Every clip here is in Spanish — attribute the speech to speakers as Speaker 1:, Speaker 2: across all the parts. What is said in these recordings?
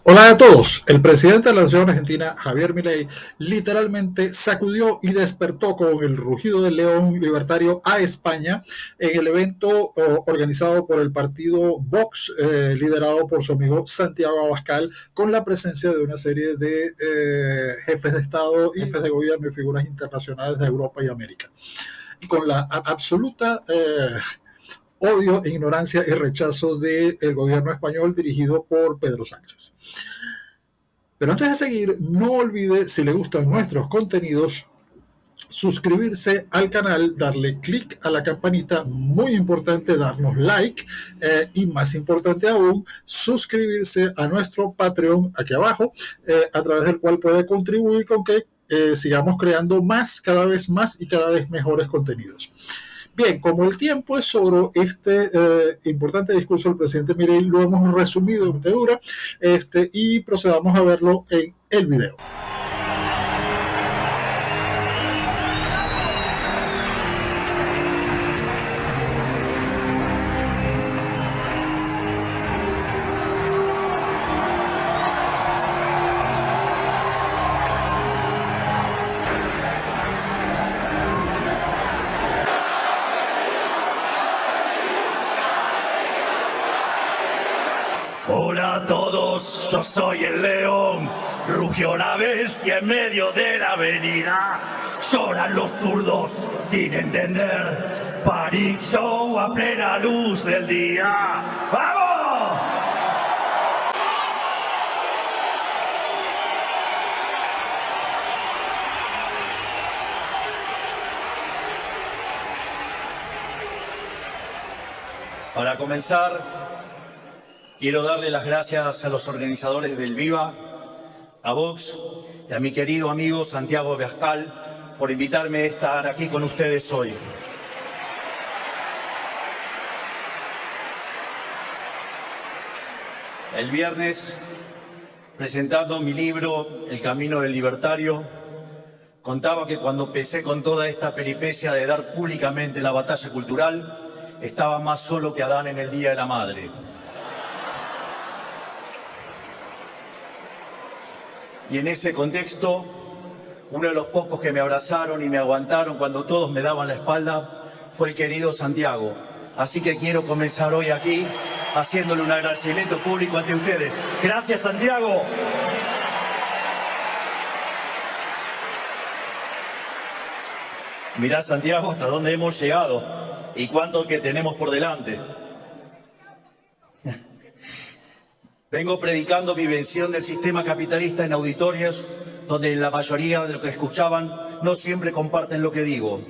Speaker 1: Hola a todos. El presidente de la Nación Argentina, Javier Milei, literalmente sacudió y despertó con el rugido del león libertario a España en el evento organizado por el partido Vox, liderado por su amigo Santiago Abascal, con la presencia de una serie de jefes de Estado, jefes de gobierno y figuras internacionales de Europa y América. Y con la absoluta odio, ignorancia y rechazo del gobierno español dirigido por Pedro Sánchez. Pero antes de seguir, no olvide, si le gustan nuestros contenidos, suscribirse al canal, darle clic a la campanita, muy importante darnos like y más importante aún, suscribirse a nuestro Patreon aquí abajo, a través del cual puede contribuir con que sigamos creando más, cada vez más y cada vez mejores contenidos. Bien, como el tiempo es oro, este importante discurso del presidente Milei lo hemos resumido en dura y procedamos a verlo en el video.
Speaker 2: Hola a todos, yo soy el león. Rugió la bestia en medio de la avenida. Lloran los zurdos sin entender. Panic Show a plena luz del día. ¡Vamos! Para comenzar, quiero darle las gracias a los organizadores del Viva, a Vox y a mi querido amigo Santiago Abascal por invitarme a estar aquí con ustedes hoy. El viernes, presentando mi libro El Camino del Libertario, contaba que cuando empecé con toda esta peripecia de dar públicamente la batalla cultural, estaba más solo que Adán en el Día de la Madre. Y en ese contexto, uno de los pocos que me abrazaron y me aguantaron cuando todos me daban la espalda fue el querido Santiago. Así que quiero comenzar hoy aquí haciéndole un agradecimiento público ante ustedes. ¡Gracias, Santiago! Mirá, Santiago, hasta dónde hemos llegado y cuánto que tenemos por delante. Vengo predicando mi vención del sistema capitalista en auditorios donde la mayoría de los que escuchaban no siempre comparten lo que digo.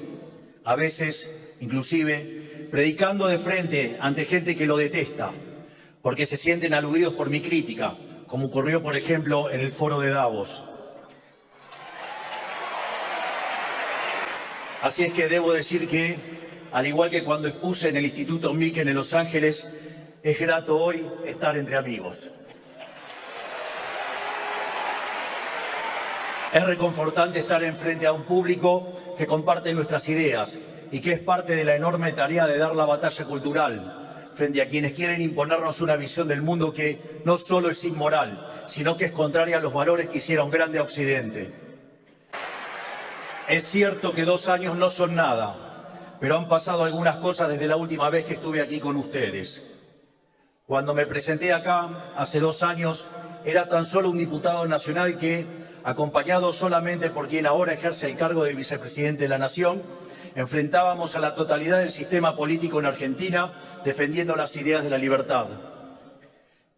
Speaker 2: A veces, inclusive, predicando de frente ante gente que lo detesta, porque se sienten aludidos por mi crítica, como ocurrió, por ejemplo, en el foro de Davos. Así es que debo decir que, al igual que cuando expuse en el Instituto Milken en Los Ángeles, es grato hoy estar entre amigos. Es reconfortante estar enfrente a un público que comparte nuestras ideas y que es parte de la enorme tarea de dar la batalla cultural frente a quienes quieren imponernos una visión del mundo que no solo es inmoral, sino que es contraria a los valores que hicieron grande a Occidente. Es cierto que 2 años no son nada, pero han pasado algunas cosas desde la última vez que estuve aquí con ustedes. Cuando me presenté acá, hace 2 años, era tan solo un diputado nacional que, acompañado solamente por quien ahora ejerce el cargo de vicepresidente de la Nación, enfrentábamos a la totalidad del sistema político en Argentina defendiendo las ideas de la libertad.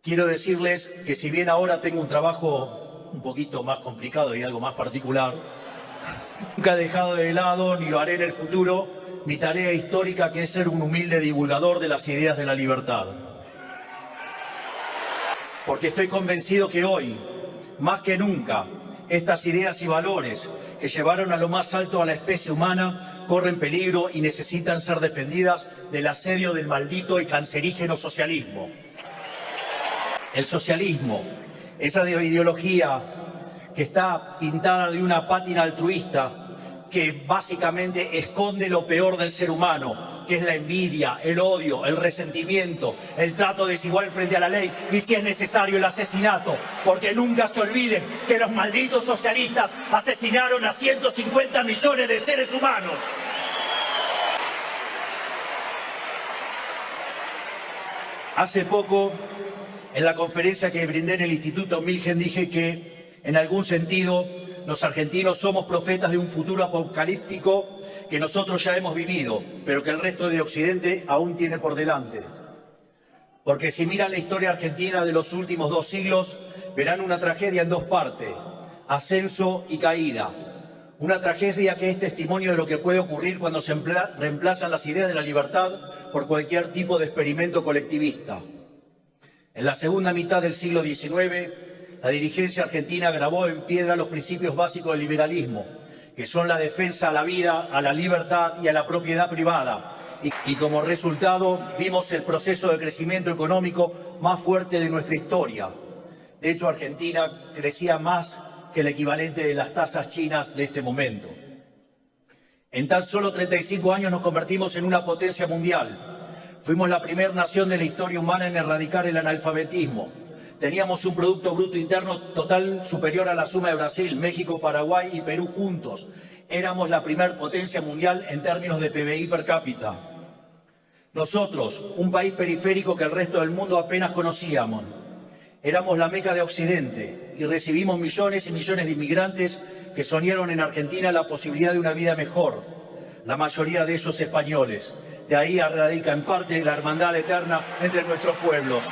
Speaker 2: Quiero decirles que si bien ahora tengo un trabajo un poquito más complicado y algo más particular, nunca he dejado de lado, ni lo haré en el futuro, mi tarea histórica, que es ser un humilde divulgador de las ideas de la libertad. Porque estoy convencido que hoy, más que nunca, estas ideas y valores que llevaron a lo más alto a la especie humana corren peligro y necesitan ser defendidas del asedio del maldito y cancerígeno socialismo. El socialismo, esa ideología que está pintada de una pátina altruista que básicamente esconde lo peor del ser humano, que es la envidia, el odio, el resentimiento, el trato desigual frente a la ley y, si es necesario, el asesinato. Porque nunca se olviden que los malditos socialistas asesinaron a 150 millones de seres humanos. Hace poco, en la conferencia que brindé en el Instituto Milgen, dije que, en algún sentido, los argentinos somos profetas de un futuro apocalíptico que nosotros ya hemos vivido, pero que el resto de Occidente aún tiene por delante. Porque si miran la historia argentina de los últimos 2 siglos, verán una tragedia en 2 partes, ascenso y caída. Una tragedia que es testimonio de lo que puede ocurrir cuando se reemplazan las ideas de la libertad por cualquier tipo de experimento colectivista. En la segunda mitad del siglo XIX, la dirigencia argentina grabó en piedra los principios básicos del liberalismo, que son la defensa a la vida, a la libertad y a la propiedad privada. Y como resultado vimos el proceso de crecimiento económico más fuerte de nuestra historia. De hecho, Argentina crecía más que el equivalente de las tasas chinas de este momento. En tan solo 35 años nos convertimos en una potencia mundial. Fuimos la primera nación de la historia humana en erradicar el analfabetismo. Teníamos un Producto Bruto Interno total superior a la suma de Brasil, México, Paraguay y Perú juntos. Éramos la primer potencia mundial en términos de PBI per cápita. Nosotros, un país periférico que el resto del mundo apenas conocíamos, éramos la meca de Occidente y recibimos millones y millones de inmigrantes que soñaron en Argentina la posibilidad de una vida mejor, la mayoría de ellos españoles. De ahí radica en parte la hermandad eterna entre nuestros pueblos.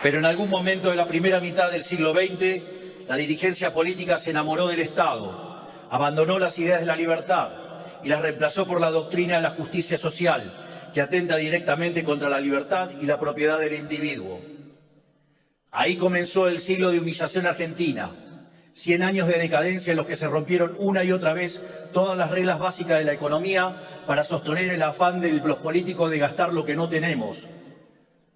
Speaker 2: Pero en algún momento de la primera mitad del siglo XX, la dirigencia política se enamoró del Estado, abandonó las ideas de la libertad y las reemplazó por la doctrina de la justicia social, que atenta directamente contra la libertad y la propiedad del individuo. Ahí comenzó el siglo de humillación argentina, 100 años de decadencia en los que se rompieron una y otra vez todas las reglas básicas de la economía para sostener el afán de los políticos de gastar lo que no tenemos.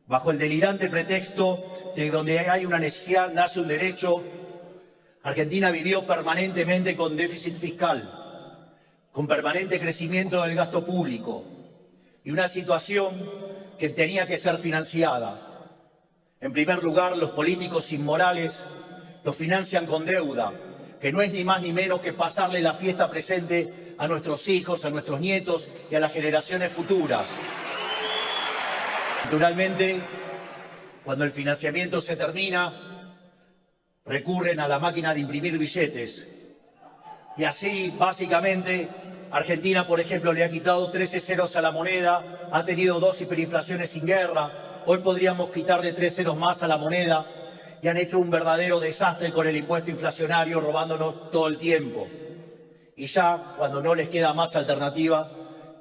Speaker 2: Bajo el delirante pretexto de donde hay una necesidad nace un derecho, Argentina vivió permanentemente con déficit fiscal, con permanente crecimiento del gasto público y una situación que tenía que ser financiada. En primer lugar, los políticos inmorales lo financian con deuda, que no es ni más ni menos que pasarle la fiesta presente a nuestros hijos, a nuestros nietos y a las generaciones futuras. Naturalmente, cuando el financiamiento se termina, recurren a la máquina de imprimir billetes. Y así, básicamente, Argentina, por ejemplo, le ha quitado 13 ceros a la moneda, ha tenido 2 hiperinflaciones sin guerra, hoy podríamos quitarle 3 ceros más a la moneda y han hecho un verdadero desastre con el impuesto inflacionario, robándonos todo el tiempo. Y ya, cuando no les queda más alternativa,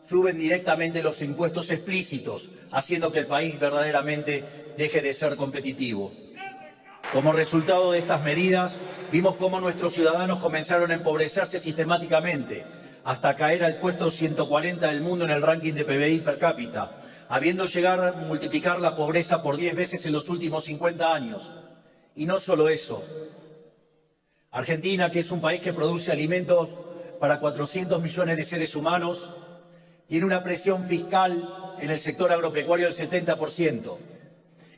Speaker 2: suben directamente los impuestos explícitos, haciendo que el país verdaderamente deje de ser competitivo. Como resultado de estas medidas, vimos cómo nuestros ciudadanos comenzaron a empobrecerse sistemáticamente, hasta caer al puesto 140 del mundo en el ranking de PBI per cápita, habiendo llegado a multiplicar la pobreza por 10 veces en los últimos 50 años. Y no solo eso. Argentina, que es un país que produce alimentos para 400 millones de seres humanos, tiene una presión fiscal en el sector agropecuario del 70%.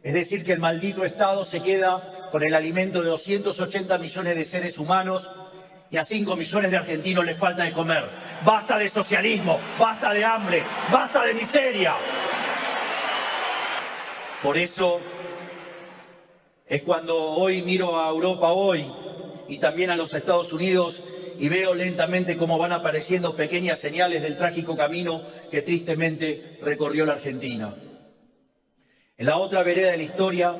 Speaker 2: Es decir, que el maldito Estado se queda con el alimento de 280 millones de seres humanos y a 5 millones de argentinos les falta de comer. ¡Basta de socialismo! ¡Basta de hambre! ¡Basta de miseria! Por eso es cuando hoy miro a Europa hoy y también a los Estados Unidos y veo lentamente cómo van apareciendo pequeñas señales del trágico camino que tristemente recorrió la Argentina. En la otra vereda de la historia,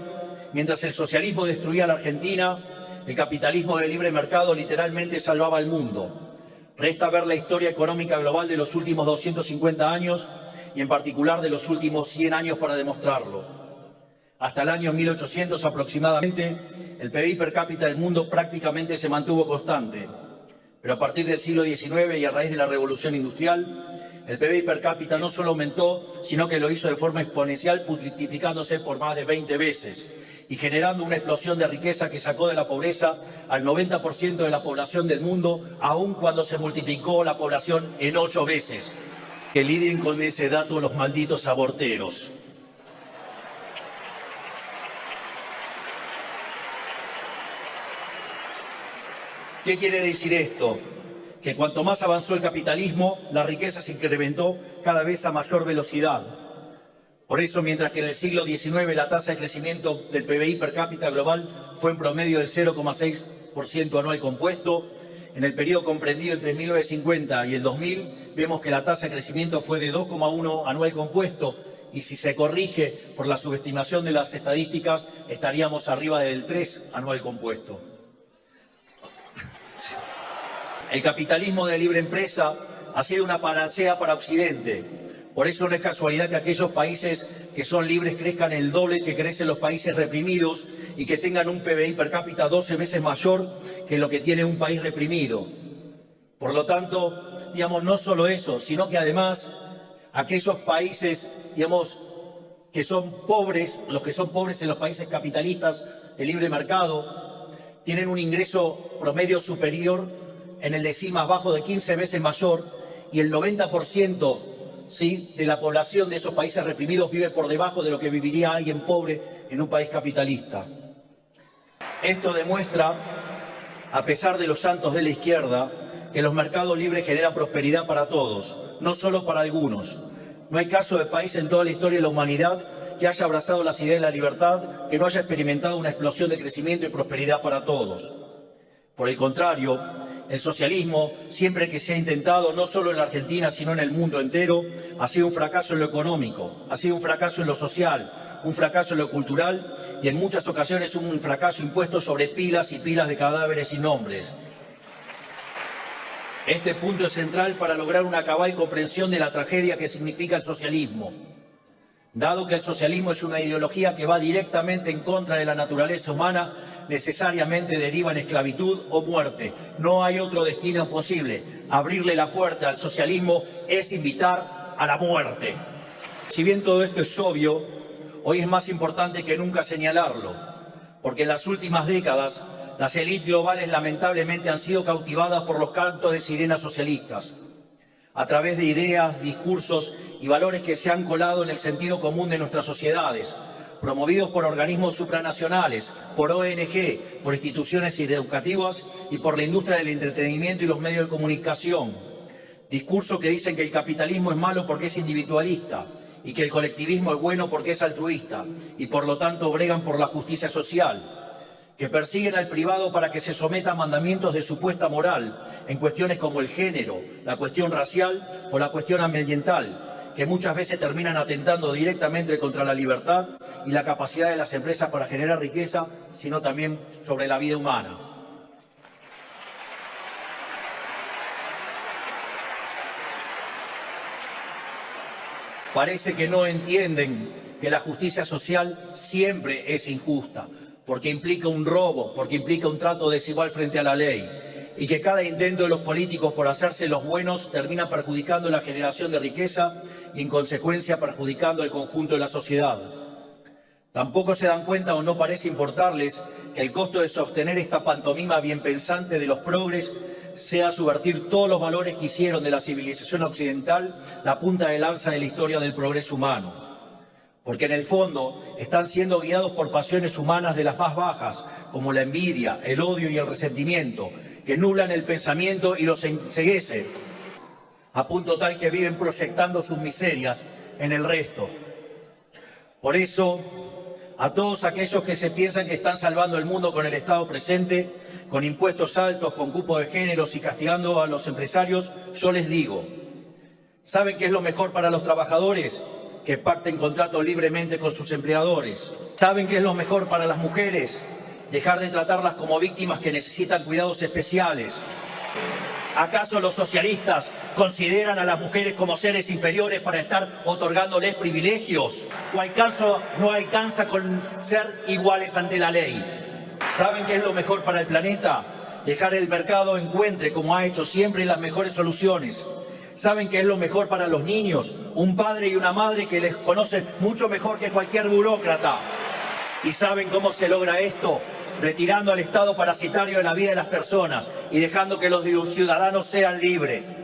Speaker 2: mientras el socialismo destruía a la Argentina, el capitalismo de libre mercado literalmente salvaba al mundo. Resta ver la historia económica global de los últimos 250 años y en particular de los últimos 100 años para demostrarlo. Hasta el año 1800 aproximadamente, el PBI per cápita del mundo prácticamente se mantuvo constante. Pero a partir del siglo XIX y a raíz de la Revolución Industrial, el PBI per cápita no solo aumentó, sino que lo hizo de forma exponencial, multiplicándose por más de 20 veces y generando una explosión de riqueza que sacó de la pobreza al 90% de la población del mundo, aun cuando se multiplicó la población en 8 veces. Que lidien con ese dato los malditos aborteros. ¿Qué quiere decir esto? Que cuanto más avanzó el capitalismo, la riqueza se incrementó cada vez a mayor velocidad. Por eso, mientras que en el siglo XIX la tasa de crecimiento del PBI per cápita global fue en promedio del 0,6% anual compuesto, en el periodo comprendido entre 1950 y el 2000, vemos que la tasa de crecimiento fue de 2,1 anual compuesto, y si se corrige por la subestimación de las estadísticas, estaríamos arriba del 3 anual compuesto. El capitalismo de libre empresa ha sido una panacea para Occidente. Por eso no es casualidad que aquellos países que son libres crezcan el doble que crecen los países reprimidos y que tengan un PBI per cápita 12 veces mayor que lo que tiene un país reprimido. Por lo tanto, digamos, no solo eso, sino que además aquellos países, digamos, que son pobres, los que son pobres en los países capitalistas de libre mercado, tienen un ingreso promedio superior en el decil más bajo de 15 veces mayor, y el 90% ¿sí? de la población de esos países reprimidos vive por debajo de lo que viviría alguien pobre en un país capitalista. Esto demuestra, a pesar de los llantos de la izquierda, que los mercados libres generan prosperidad para todos, no solo para algunos. No hay caso de país en toda la historia de la humanidad que haya abrazado las ideas de la libertad, que no haya experimentado una explosión de crecimiento y prosperidad para todos. Por el contrario, el socialismo, siempre que se ha intentado, no solo en la Argentina, sino en el mundo entero, ha sido un fracaso en lo económico, ha sido un fracaso en lo social, un fracaso en lo cultural y en muchas ocasiones un fracaso impuesto sobre pilas y pilas de cadáveres sin nombres. Este punto es central para lograr una cabal comprensión de la tragedia que significa el socialismo. Dado que el socialismo es una ideología que va directamente en contra de la naturaleza humana, necesariamente deriva en esclavitud o muerte. No hay otro destino posible. Abrirle la puerta al socialismo es invitar a la muerte. Si bien todo esto es obvio, hoy es más importante que nunca señalarlo, porque en las últimas décadas las élites globales lamentablemente han sido cautivadas por los cantos de sirenas socialistas, a través de ideas, discursos y valores que se han colado en el sentido común de nuestras sociedades, promovidos por organismos supranacionales, por ONG, por instituciones educativas y por la industria del entretenimiento y los medios de comunicación. Discursos que dicen que el capitalismo es malo porque es individualista y que el colectivismo es bueno porque es altruista y por lo tanto bregan por la justicia social, que persiguen al privado para que se someta a mandamientos de supuesta moral en cuestiones como el género, la cuestión racial o la cuestión ambiental, que muchas veces terminan atentando directamente contra la libertad y la capacidad de las empresas para generar riqueza, sino también sobre la vida humana. Parece que no entienden que la justicia social siempre es injusta, porque implica un robo, porque implica un trato desigual frente a la ley, y que cada intento de los políticos por hacerse los buenos termina perjudicando la generación de riqueza y en consecuencia perjudicando el conjunto de la sociedad. Tampoco se dan cuenta o no parece importarles que el costo de sostener esta pantomima bien pensante de los progres sea subvertir todos los valores que hicieron de la civilización occidental la punta de lanza de la historia del progreso humano. Porque en el fondo están siendo guiados por pasiones humanas de las más bajas, como la envidia, el odio y el resentimiento, que nublan el pensamiento y los enceguece, a punto tal que viven proyectando sus miserias en el resto. Por eso, a todos aquellos que se piensan que están salvando el mundo con el Estado presente, con impuestos altos, con cupo de géneros y castigando a los empresarios, yo les digo, ¿saben qué es lo mejor para los trabajadores? Que pacten contratos libremente con sus empleadores. ¿Saben qué es lo mejor para las mujeres? Dejar de tratarlas como víctimas que necesitan cuidados especiales. ¿Acaso los socialistas consideran a las mujeres como seres inferiores para estar otorgándoles privilegios? ¿O acaso no alcanza con ser iguales ante la ley? ¿Saben qué es lo mejor para el planeta? Dejar el mercado encuentre, como ha hecho siempre, las mejores soluciones. ¿Saben qué es lo mejor para los niños? Un padre y una madre que les conocen mucho mejor que cualquier burócrata. ¿Y saben cómo se logra esto? Retirando al Estado parasitario de la vida de las personas y dejando que los ciudadanos sean libres.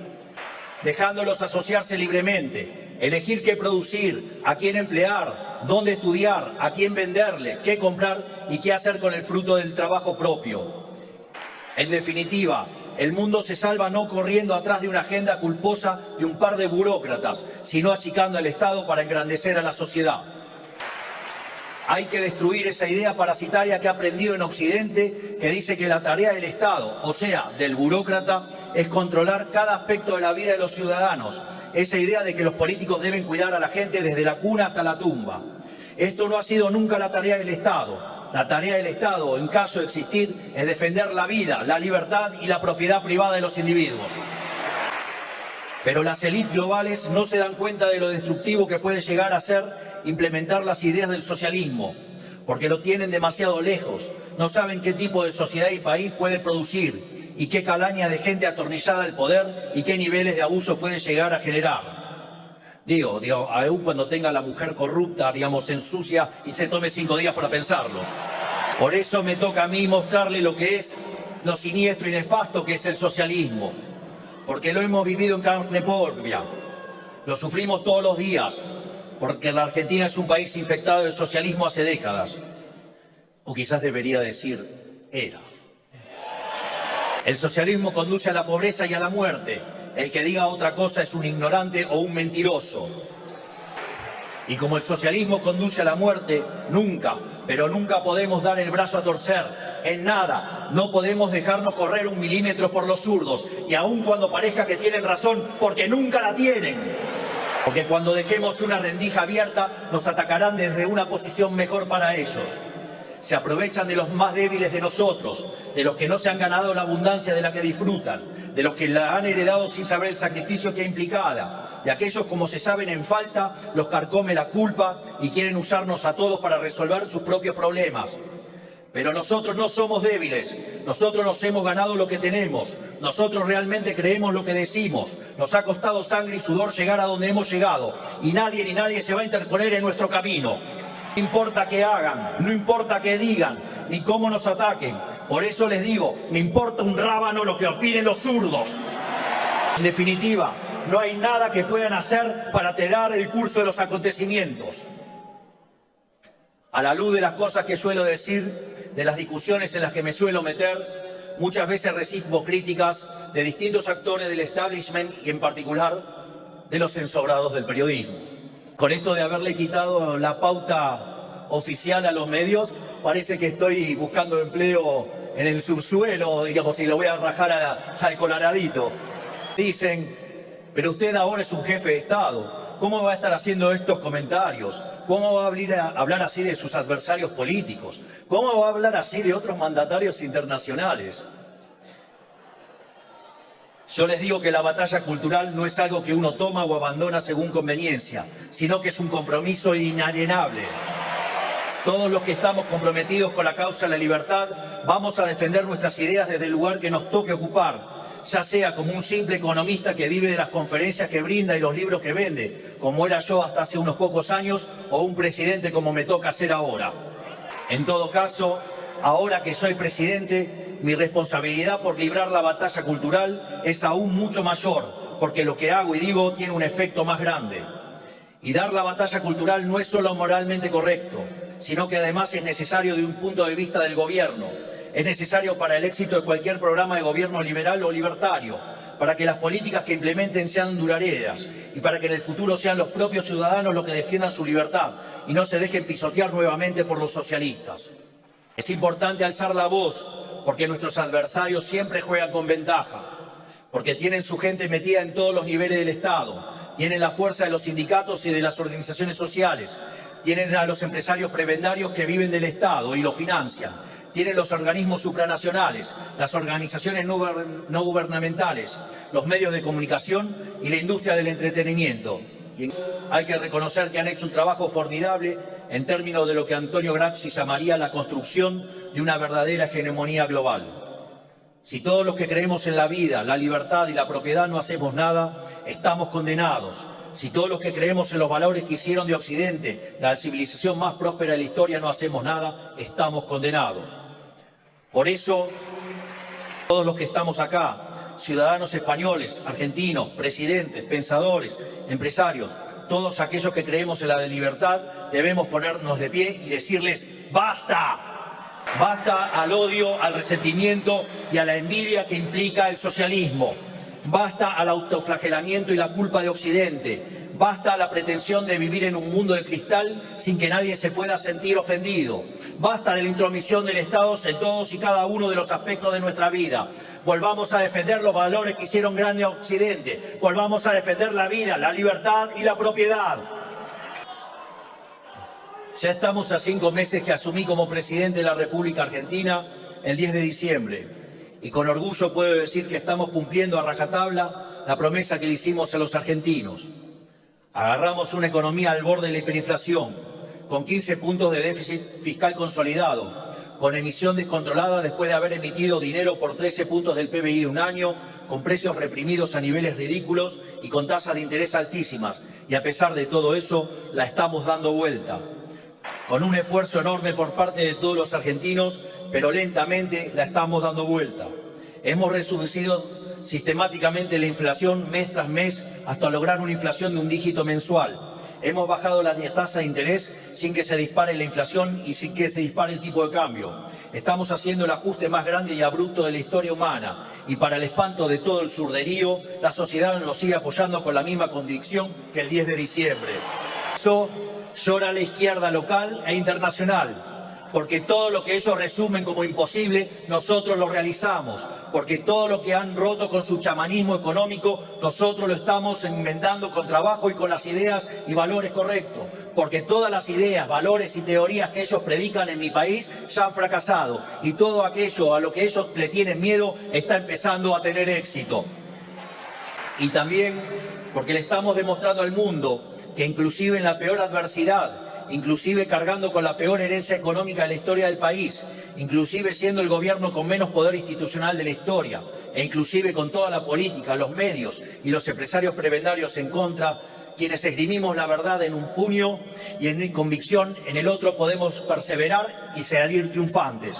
Speaker 2: dejándolos asociarse libremente, elegir qué producir, a quién emplear, dónde estudiar, a quién venderle, qué comprar y qué hacer con el fruto del trabajo propio. En definitiva, el mundo se salva no corriendo atrás de una agenda culposa de un par de burócratas, sino achicando al Estado para engrandecer a la sociedad. Hay que destruir esa idea parasitaria que ha aprendido en Occidente, que dice que la tarea del Estado, o sea, del burócrata, es controlar cada aspecto de la vida de los ciudadanos. Esa idea de que los políticos deben cuidar a la gente desde la cuna hasta la tumba. Esto no ha sido nunca la tarea del Estado. La tarea del Estado, en caso de existir, es defender la vida, la libertad y la propiedad privada de los individuos. Pero las élites globales no se dan cuenta de lo destructivo que puede llegar a ser implementar las ideas del socialismo, porque lo tienen demasiado lejos, no saben qué tipo de sociedad y país puede producir y qué calaña de gente atornillada al poder y qué niveles de abuso puede llegar a generar. Digo, aún cuando tenga a la mujer corrupta, digamos, ensucia y se tome 5 días para pensarlo. Por eso me toca a mí mostrarle lo que es, lo siniestro y nefasto que es el socialismo, porque lo hemos vivido en carne propia, lo sufrimos todos los días, porque la Argentina es un país infectado del socialismo hace décadas. O quizás debería decir, era. El socialismo conduce a la pobreza y a la muerte. El que diga otra cosa es un ignorante o un mentiroso. Y como el socialismo conduce a la muerte, nunca, pero nunca podemos dar el brazo a torcer. En nada, no podemos dejarnos correr 1 milímetro por los zurdos, y aun cuando parezca que tienen razón, porque nunca la tienen. Porque cuando dejemos una rendija abierta, nos atacarán desde una posición mejor para ellos. Se aprovechan de los más débiles de nosotros, de los que no se han ganado la abundancia de la que disfrutan, de los que la han heredado sin saber el sacrificio que implicada, de aquellos, como se saben en falta, los carcome la culpa y quieren usarnos a todos para resolver sus propios problemas. Pero nosotros no somos débiles, nosotros nos hemos ganado lo que tenemos, nosotros realmente creemos lo que decimos, nos ha costado sangre y sudor llegar a donde hemos llegado y nadie ni nadie se va a interponer en nuestro camino. No importa qué hagan, no importa qué digan, ni cómo nos ataquen, por eso les digo, me importa un rábano lo que opinen los zurdos. En definitiva, no hay nada que puedan hacer para alterar el curso de los acontecimientos. A la luz de las cosas que suelo decir, de las discusiones en las que me suelo meter, muchas veces recibo críticas de distintos actores del establishment y en particular de los ensobrados del periodismo. Con esto de haberle quitado la pauta oficial a los medios, parece que estoy buscando empleo en el subsuelo, digamos, y lo voy a rajar al coloradito. Dicen, pero usted ahora es un jefe de Estado, ¿cómo va a estar haciendo estos comentarios? ¿Cómo va a hablar así de sus adversarios políticos? ¿Cómo va a hablar así de otros mandatarios internacionales? Yo les digo que la batalla cultural no es algo que uno toma o abandona según conveniencia, sino que es un compromiso inalienable. Todos los que estamos comprometidos con la causa de la libertad vamos a defender nuestras ideas desde el lugar que nos toque ocupar, ya sea como un simple economista que vive de las conferencias que brinda y los libros que vende, como era yo hasta hace unos pocos años, o un presidente como me toca ser ahora. En todo caso, ahora que soy presidente, mi responsabilidad por librar la batalla cultural es aún mucho mayor, porque lo que hago y digo tiene un efecto más grande. Y dar la batalla cultural no es solo moralmente correcto, sino que además es necesario de un punto de vista del gobierno. Es necesario para el éxito de cualquier programa de gobierno liberal o libertario, para que las políticas que implementen sean duraderas y para que en el futuro sean los propios ciudadanos los que defiendan su libertad y no se dejen pisotear nuevamente por los socialistas. Es importante alzar la voz porque nuestros adversarios siempre juegan con ventaja, porque tienen su gente metida en todos los niveles del Estado, tienen la fuerza de los sindicatos y de las organizaciones sociales, tienen a los empresarios prebendarios que viven del Estado y lo financian, tienen los organismos supranacionales, las organizaciones no gubernamentales, los medios de comunicación y la industria del entretenimiento. Y hay que reconocer que han hecho un trabajo formidable en términos de lo que Antonio Gramsci llamaría la construcción de una verdadera hegemonía global. Si todos los que creemos en la vida, la libertad y la propiedad no hacemos nada, estamos condenados. Si todos los que creemos en los valores que hicieron de Occidente la civilización más próspera de la historia no hacemos nada, estamos condenados. Por eso, todos los que estamos acá, ciudadanos españoles, argentinos, presidentes, pensadores, empresarios, todos aquellos que creemos en la libertad, debemos ponernos de pie y decirles ¡basta! Basta al odio, al resentimiento y a la envidia que implica el socialismo. Basta al autoflagelamiento y la culpa de Occidente. Basta a la pretensión de vivir en un mundo de cristal sin que nadie se pueda sentir ofendido. Basta de la intromisión del Estado en todos y cada uno de los aspectos de nuestra vida. Volvamos a defender los valores que hicieron grande a Occidente. Volvamos a defender la vida, la libertad y la propiedad. Ya estamos a 5 meses que asumí como presidente de la República Argentina el 10 de diciembre. Y con orgullo puedo decir que estamos cumpliendo a rajatabla la promesa que le hicimos a los argentinos. Agarramos una economía al borde de la hiperinflación, con 15 puntos de déficit fiscal consolidado, con emisión descontrolada después de haber emitido dinero por 13 puntos del PBI en un año, con precios reprimidos a niveles ridículos y con tasas de interés altísimas. Y a pesar de todo eso, la estamos dando vuelta. Con un esfuerzo enorme por parte de todos los argentinos, pero lentamente la estamos dando vuelta. Hemos reducido sistemáticamente la inflación mes tras mes hasta lograr una inflación de un dígito mensual. Hemos bajado la tasa de interés sin que se dispare la inflación y sin que se dispare el tipo de cambio. Estamos haciendo el ajuste más grande y abrupto de la historia humana y para el espanto de todo el surderío, la sociedad nos sigue apoyando con la misma convicción que el 10 de diciembre. Eso llora la izquierda local e internacional, porque todo lo que ellos resumen como imposible, nosotros lo realizamos, porque todo lo que han roto con su chamanismo económico, nosotros lo estamos enmendando con trabajo y con las ideas y valores correctos, porque todas las ideas, valores y teorías que ellos predican en mi país ya han fracasado y todo aquello a lo que ellos le tienen miedo está empezando a tener éxito. Y también porque le estamos demostrando al mundo que inclusive en la peor adversidad, inclusive cargando con la peor herencia económica de la historia del país, inclusive siendo el gobierno con menos poder institucional de la historia, e inclusive con toda la política, los medios y los empresarios prebendarios en contra, quienes esgrimimos la verdad en un puño y en convicción en el otro podemos perseverar y salir triunfantes.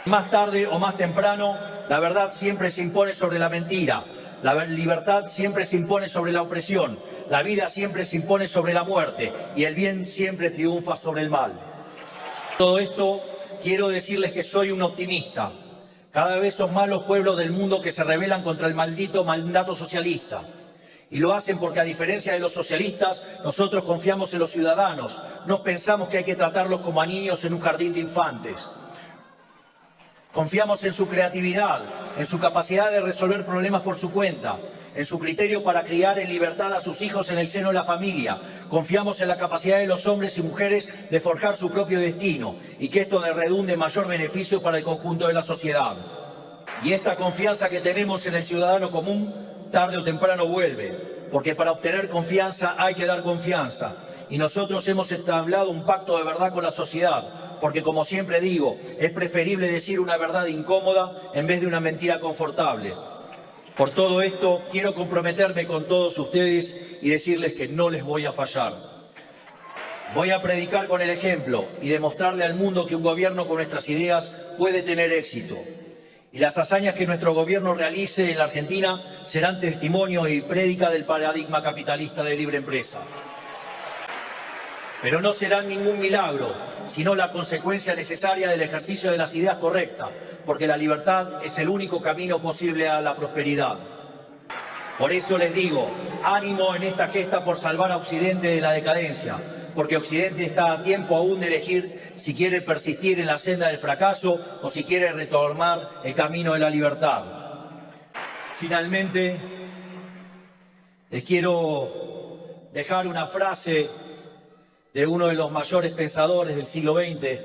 Speaker 2: Más tarde o más temprano, la verdad siempre se impone sobre la mentira, la libertad siempre se impone sobre la opresión, la vida siempre se impone sobre la muerte y el bien siempre triunfa sobre el mal. Todo esto quiero decirles que soy un optimista. Cada vez son más los pueblos del mundo que se rebelan contra el maldito mandato socialista. Y lo hacen porque, a diferencia de los socialistas, nosotros confiamos en los ciudadanos. No pensamos que hay que tratarlos como a niños en un jardín de infantes. Confiamos en su creatividad, en su capacidad de resolver problemas por su cuenta, en su criterio para criar en libertad a sus hijos en el seno de la familia. Confiamos en la capacidad de los hombres y mujeres de forjar su propio destino y que esto redunde en mayor beneficio para el conjunto de la sociedad. Y esta confianza que tenemos en el ciudadano común, tarde o temprano vuelve, porque para obtener confianza hay que dar confianza. Y nosotros hemos entablado un pacto de verdad con la sociedad, porque como siempre digo, es preferible decir una verdad incómoda en vez de una mentira confortable. Por todo esto, quiero comprometerme con todos ustedes y decirles que no les voy a fallar. Voy a predicar con el ejemplo y demostrarle al mundo que un gobierno con nuestras ideas puede tener éxito. Y las hazañas que nuestro gobierno realice en la Argentina serán testimonio y prédica del paradigma capitalista de libre empresa. Pero no serán ningún milagro, sino la consecuencia necesaria del ejercicio de las ideas correctas, porque la libertad es el único camino posible a la prosperidad. Por eso les digo, ánimo en esta gesta por salvar a Occidente de la decadencia, porque Occidente está a tiempo aún de elegir si quiere persistir en la senda del fracaso o si quiere retomar el camino de la libertad. Finalmente, les quiero dejar una frase de uno de los mayores pensadores del siglo XX,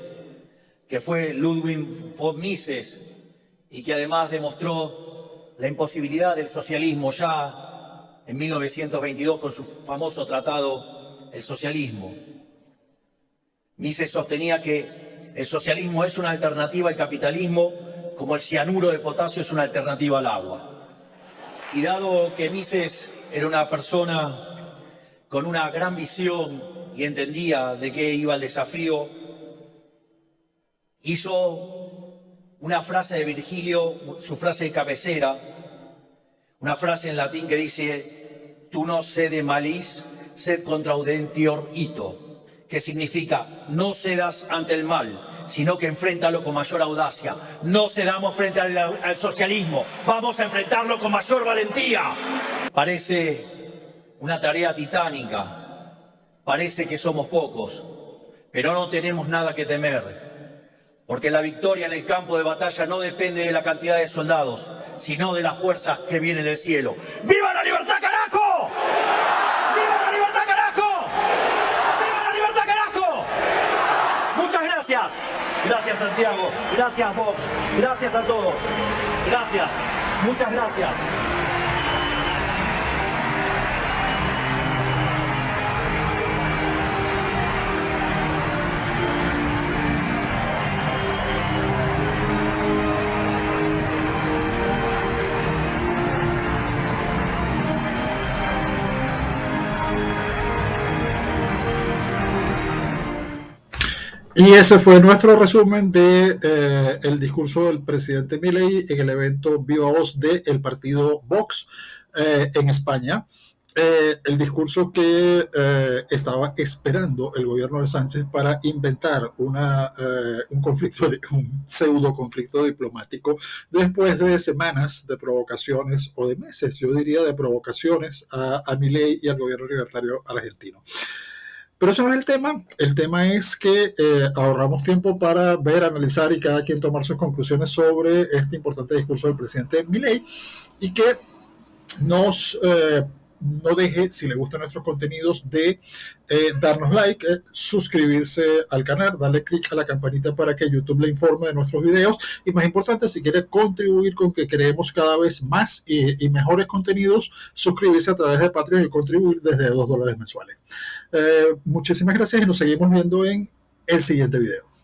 Speaker 2: que fue Ludwig von Mises, y que además demostró la imposibilidad del socialismo ya en 1922 con su famoso tratado El Socialismo. Mises sostenía que el socialismo es una alternativa al capitalismo como el cianuro de potasio es una alternativa al agua. Y dado que Mises era una persona con una gran visión y entendía de qué iba el desafío, hizo una frase de Virgilio, su frase de cabecera, Una frase en latín que dice, tu no sede malis, sed contraudentior ito, que significa, no cedas ante el mal, sino que enfréntalo con mayor audacia. No cedamos frente al socialismo, vamos a enfrentarlo con mayor valentía. Parece una tarea titánica, parece que somos pocos, pero no tenemos nada que temer, porque la victoria en el campo de batalla no depende de la cantidad de soldados, sino de las fuerzas que vienen del cielo. ¡Viva la libertad, carajo! ¡Viva la libertad, carajo! ¡Viva la libertad, carajo! Muchas gracias. Gracias, Santiago. Gracias, Vox. Gracias a todos. Gracias. Muchas gracias.
Speaker 1: Y ese fue nuestro resumen de el discurso del presidente Milei en el evento Viva Voz del partido Vox en España. El discurso que estaba esperando el gobierno de Sánchez para inventar un pseudo conflicto diplomático después de semanas de provocaciones, o de meses, yo diría, de provocaciones a Milei y al gobierno libertario argentino. Pero eso no es el tema. El tema es que ahorramos tiempo para ver, analizar y cada quien tomar sus conclusiones sobre este importante discurso del presidente Milei, y que nos no deje, si le gustan nuestros contenidos, de darnos like, suscribirse al canal, darle click a la campanita para que YouTube le informe de nuestros videos, y más importante, si quiere contribuir con que creemos cada vez más y mejores contenidos, suscribirse a través de Patreon y contribuir desde $2 mensuales. Muchísimas gracias y nos seguimos viendo en el siguiente video.